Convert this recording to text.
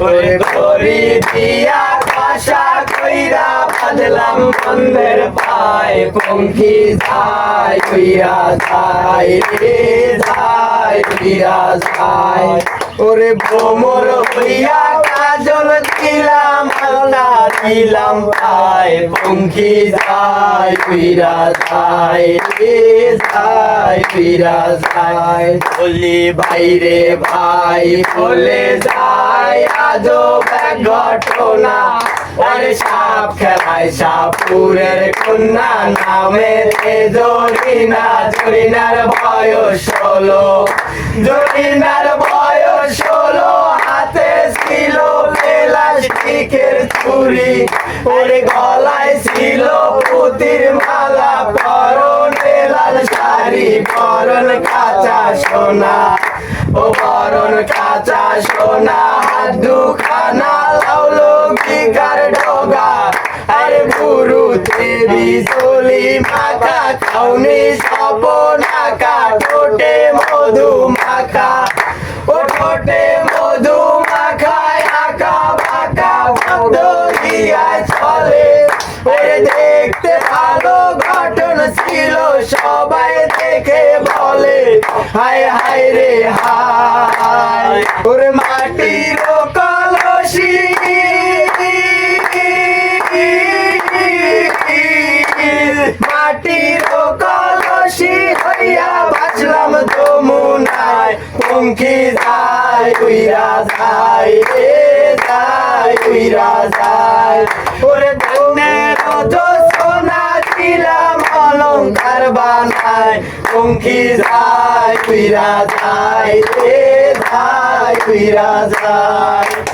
ওরে দড়ি দিয়া কষা কইরা বাঁধলাম বন্ধের পায় পঙ্খী যায় উইরা যায় রে যায় উইরা যায় ওরে ভ্রমর হইয়া কাজল দিলাম আল্লাহ দিলাম পায় পঙ্খী যায় উইরা যায় রে যায় উইরা যায় বলি বাইরে ভাই বলে যায় আজব এক ঘটনা আরে সাপ খেলায় সাপুরের কন্যা নামে জরিনা জরিনার বয়স 16 জরিনার বয়স 16 হাতে ছিল প্লাস্টিকের ছুরি ওরে গলায় ছিল পুতির মালা পরনে লাল শাড়ি পরন কাঁচা সোনা ও পরন কাঁচা সোনা হাত দুখানা লাউলো বিকার ডগা আরে গুরু দেবী চলি মাখা খাউনি সপনাকা ঠোঁটে মধু মাখা ও ঠোঁটে মধু মাখায় আঁকা বাঁকা বদলিয়ায় চলে ওরে দেখতে ভালো গঠন ছিল সবাই দেখে বলে হায় হায় রে হায় ওরে মাটির কলসি মাটির কলসি হইয়া বাঁচলাম যমুনায় পঙ্খী যায় উইরা যায় রে যায় উইরা যায় ওরে ধনের সোনা দিলাম অলংকার বানায় পঙ্খী যায় উইরা যায় রে যায় উইরা যায়।